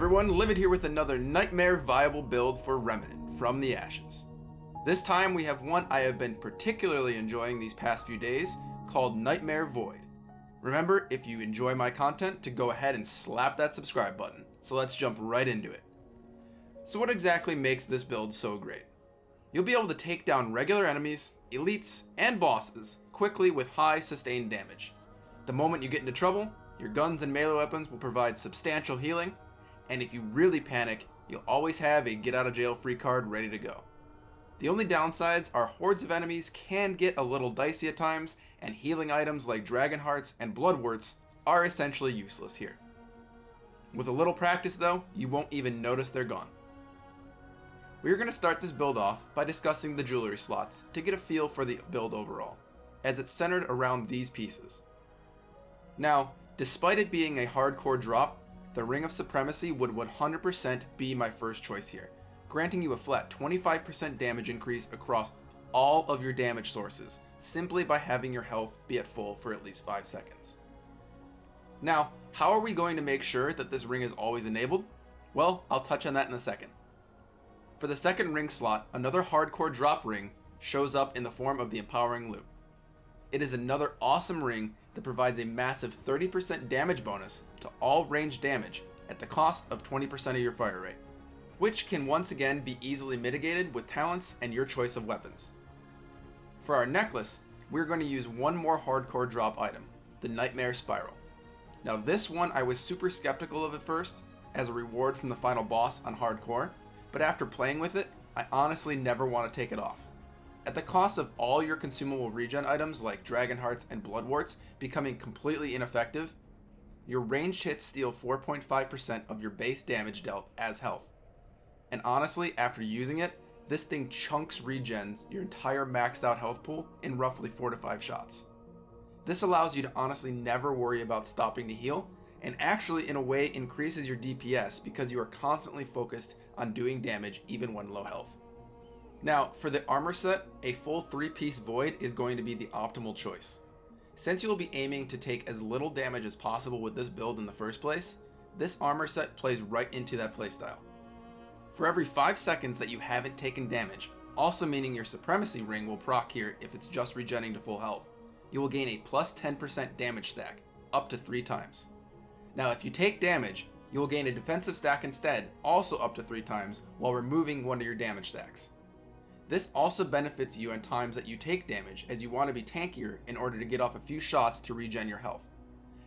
everyone, Livid here with another nightmare viable build for Remnant from the Ashes. This time we have one I have been particularly enjoying these past few days, called Nightmare Void. Remember, if you enjoy my content, to go ahead and slap that subscribe button, so let's jump right into it. So what exactly makes this build so great? You'll be able to take down regular enemies, elites, and bosses quickly with high sustained damage. The moment you get into trouble, your guns and melee weapons will provide substantial healing, and if you really panic, you'll always have a get out of jail free card ready to go. The only downsides are hordes of enemies can get a little dicey at times, and healing items like dragon hearts and bloodworts are essentially useless here. With a little practice though, you won't even notice they're gone. We are going to start this build off by discussing the jewelry slots to get a feel for the build overall, as it's centered around these pieces. Now, despite it being a hardcore drop, the Ring of Supremacy would 100% be my first choice here, granting you a flat 25% damage increase across all of your damage sources, simply by having your health be at full for at least 5 seconds. Now, how are we going to make sure that this ring is always enabled? Well, I'll touch on that in a second. For the second ring slot, another hardcore drop ring shows up in the form of the Empowering Loop. It is another awesome ring that provides a massive 30% damage bonus to all ranged damage at the cost of 20% of your fire rate, which can once again be easily mitigated with talents and your choice of weapons. For our necklace, we're going to use one more hardcore drop item, the Nightmare Spiral. Now this one I was super skeptical of at first, as a reward from the final boss on hardcore, but after playing with it, I honestly never want to take it off. At the cost of all your consumable regen items like dragon hearts and bloodworts becoming completely ineffective, your ranged hits steal 4.5% of your base damage dealt as health. And honestly, after using it, this thing chunks regens your entire maxed out health pool in roughly 4 to 5 shots. This allows you to honestly never worry about stopping to heal, and actually in a way increases your DPS because you are constantly focused on doing damage even when low health. Now, for the armor set, a full 3-piece void is going to be the optimal choice. Since you'll be aiming to take as little damage as possible with this build in the first place, this armor set plays right into that playstyle. For every 5 seconds that you haven't taken damage, also meaning your Supremacy ring will proc here if it's just regenning to full health, you will gain a plus 10% damage stack, up to 3 times. Now if you take damage, you will gain a defensive stack instead, also up to 3 times, while removing one of your damage stacks. This also benefits you in times that you take damage, as you want to be tankier in order to get off a few shots to regen your health.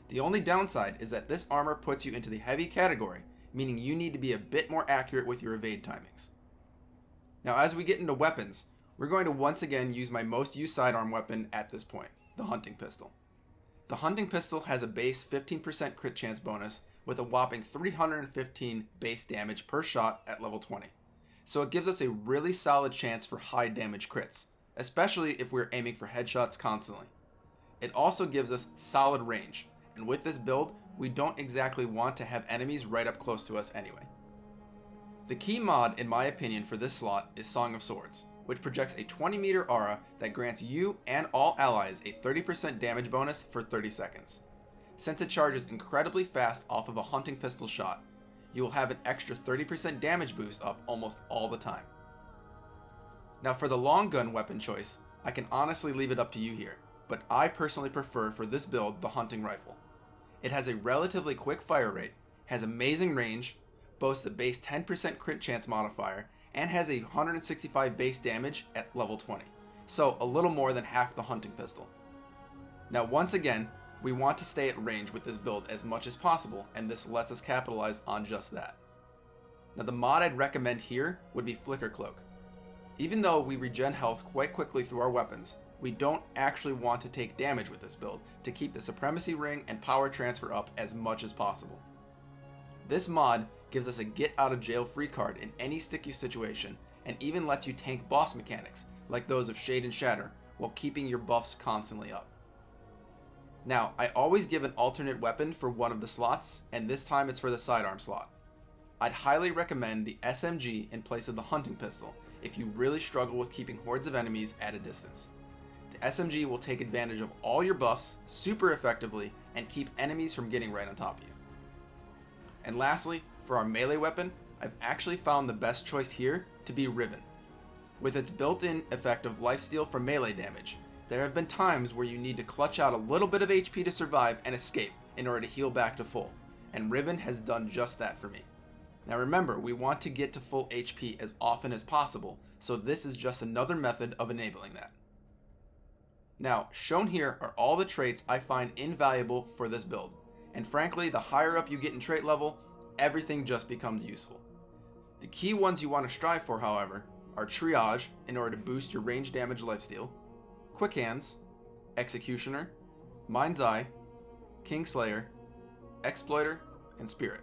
The only downside is that this armor puts you into the heavy category, meaning you need to be a bit more accurate with your evade timings. Now as we get into weapons, we're going to once again use my most used sidearm weapon at this point, the Hunting Pistol. The Hunting Pistol has a base 15% crit chance bonus with a whopping 315 base damage per shot at level 20. So it gives us a really solid chance for high damage crits, especially if we're aiming for headshots constantly. It also gives us solid range, and with this build, we don't exactly want to have enemies right up close to us anyway. The key mod, in my opinion, for this slot is Song of Swords, which projects a 20-meter aura that grants you and all allies a 30% damage bonus for 30 seconds. Since it charges incredibly fast off of a hunting pistol shot, you will have an extra 30% damage boost up almost all the time. Now for the long gun weapon choice, I can honestly leave it up to you here, but I personally prefer for this build the hunting rifle. It has a relatively quick fire rate, has amazing range, boasts a base 10% crit chance modifier, and has a 165 base damage at level 20, so a little more than half the hunting pistol. Now once again, we want to stay at range with this build as much as possible, and this lets us capitalize on just that. Now the mod I'd recommend here would be Flicker Cloak. Even though we regen health quite quickly through our weapons, we don't actually want to take damage with this build to keep the Supremacy ring and power transfer up as much as possible. This mod gives us a get out of jail free card in any sticky situation, and even lets you tank boss mechanics like those of Shade and Shatter while keeping your buffs constantly up. Now, I always give an alternate weapon for one of the slots, and this time it's for the sidearm slot. I'd highly recommend the SMG in place of the hunting pistol if you really struggle with keeping hordes of enemies at a distance. The SMG will take advantage of all your buffs super effectively and keep enemies from getting right on top of you. And lastly, For our melee weapon, I've actually found the best choice here to be Riven. With its built-in effect of lifesteal for melee damage, there have been times where you need to clutch out a little bit of HP to survive and escape in order to heal back to full, and Riven has done just that for me. Now remember, we want to get to full HP as often as possible, so this is just another method of enabling that. Now, shown here are all the traits I find invaluable for this build, and frankly, the higher up you get in trait level, everything just becomes useful. The key ones you want to strive for, however, are Triage in order to boost your range damage lifesteal, Quick Hands, Executioner, Mind's Eye, Kingslayer, Exploiter, and Spirit.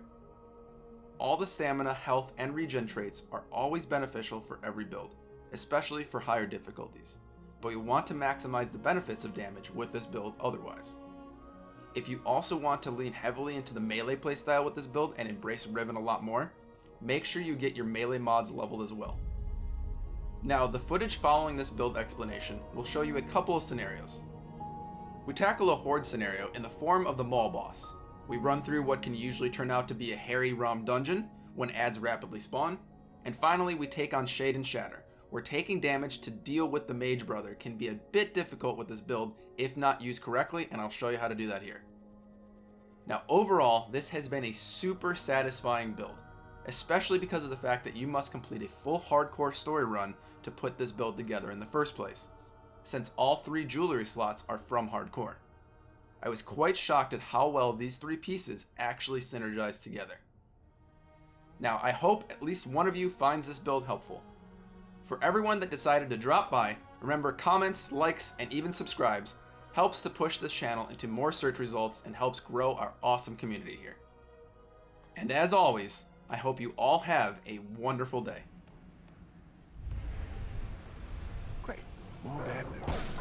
All the stamina, health, and regen traits are always beneficial for every build, especially for higher difficulties, but you want to maximize the benefits of damage with this build otherwise. If you also want to lean heavily into the melee playstyle with this build and embrace Riven a lot more, make sure you get your melee mods leveled as well. Now, the footage following this build explanation will show you a couple of scenarios. We tackle a horde scenario in the form of the Maul boss. We run through what can usually turn out to be a hairy ROM dungeon when adds rapidly spawn, and finally we take on Shade and Shatter, where taking damage to deal with the Mage Brother can be a bit difficult with this build if not used correctly, and I'll show you how to do that here. Now overall, this has been a super satisfying build, especially because of the fact that you must complete a full hardcore story run to put this build together in the first place, since all 3 jewelry slots are from hardcore. I was quite shocked at how well these 3 pieces actually synergize together. Now, I hope at least one of you finds this build helpful. For everyone that decided to drop by, remember comments, likes, and even subscribes helps to push this channel into more search results and helps grow our awesome community here. And as always, I hope you all have a wonderful day. Great. More bad news.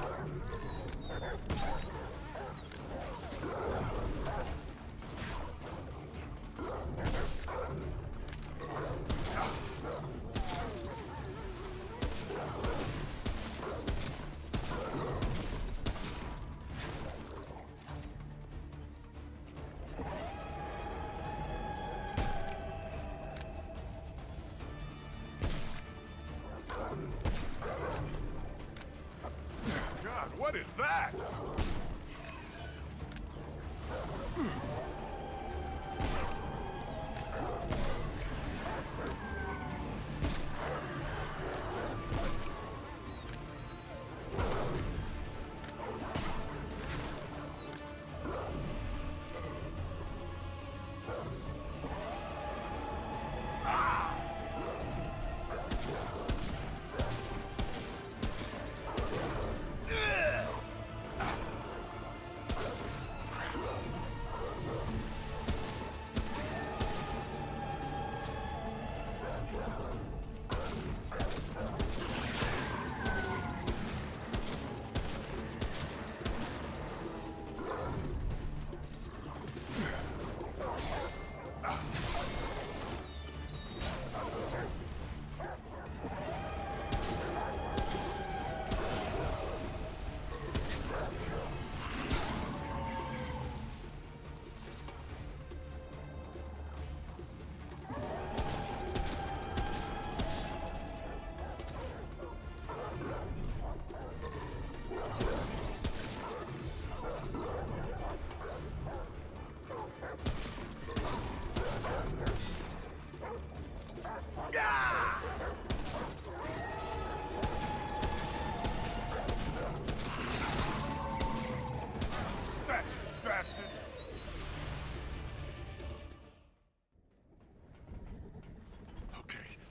God, what is that?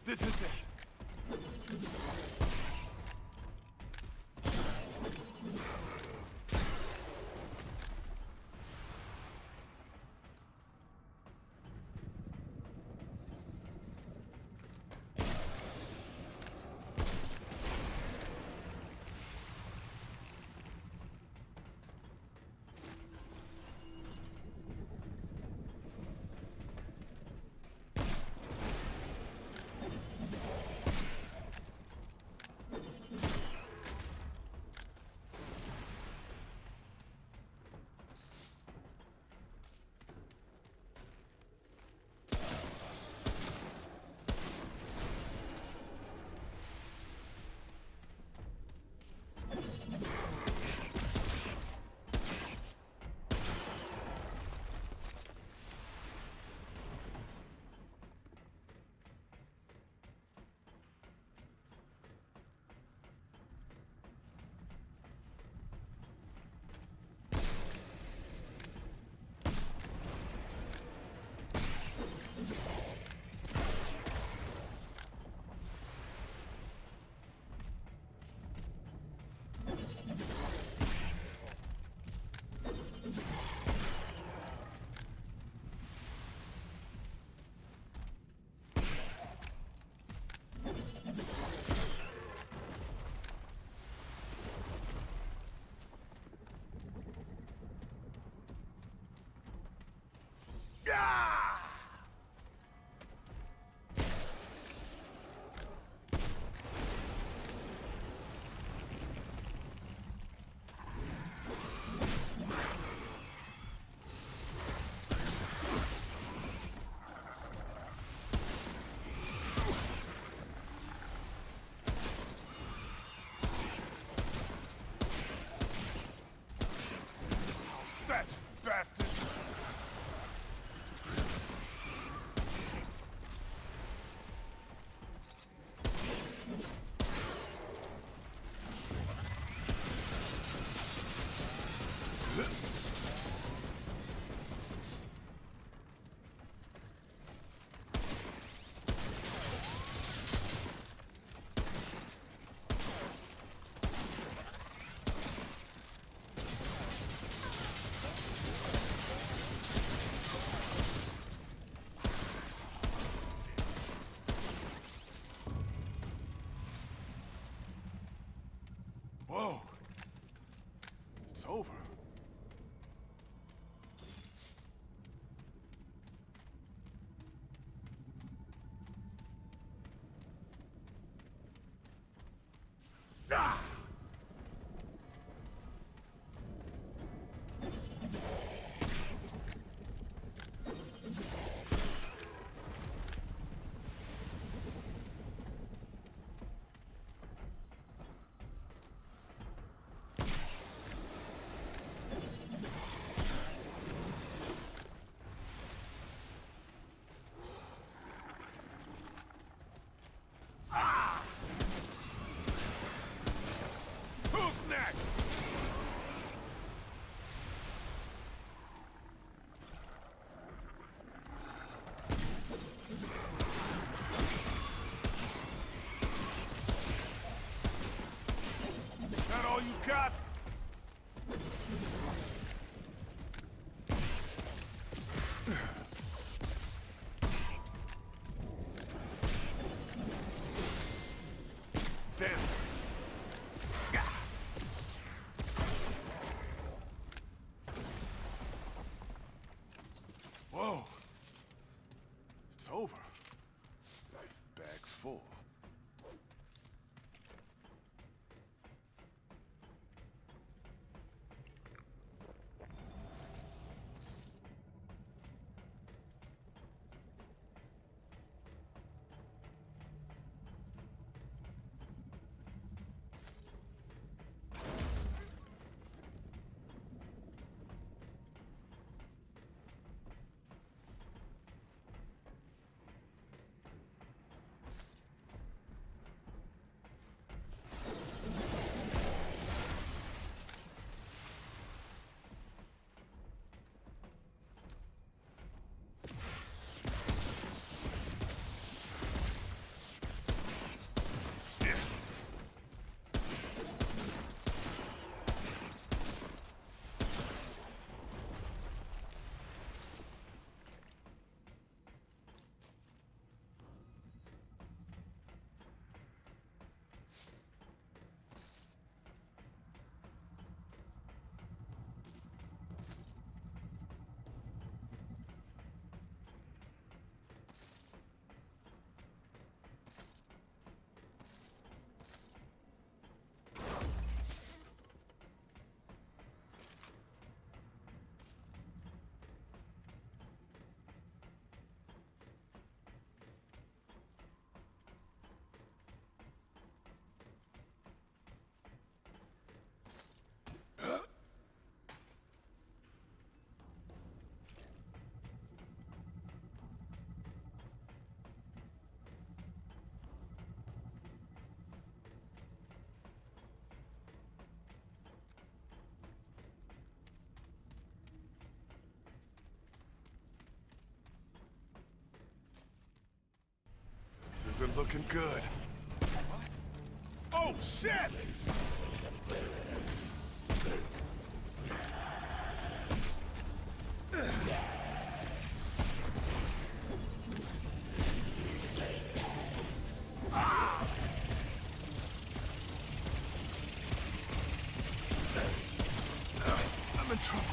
This is it. Whoa. It's over. Ah! Who's next? That all you got? Damn. Whoa. It's over. Bag's full. This isn't looking good. What? Oh, shit! I'm in trouble.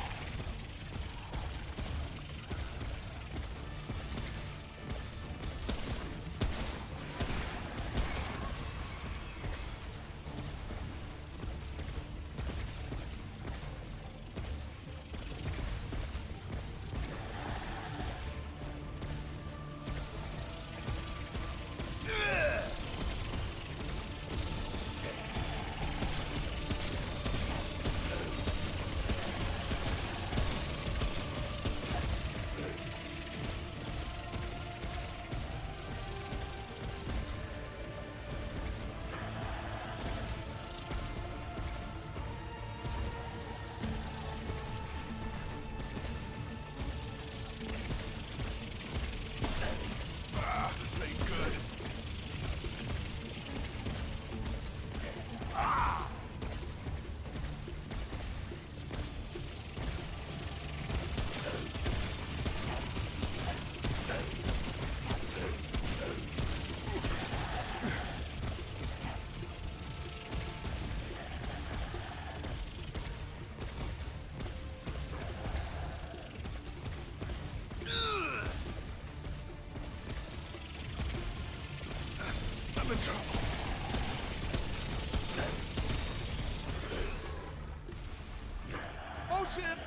chance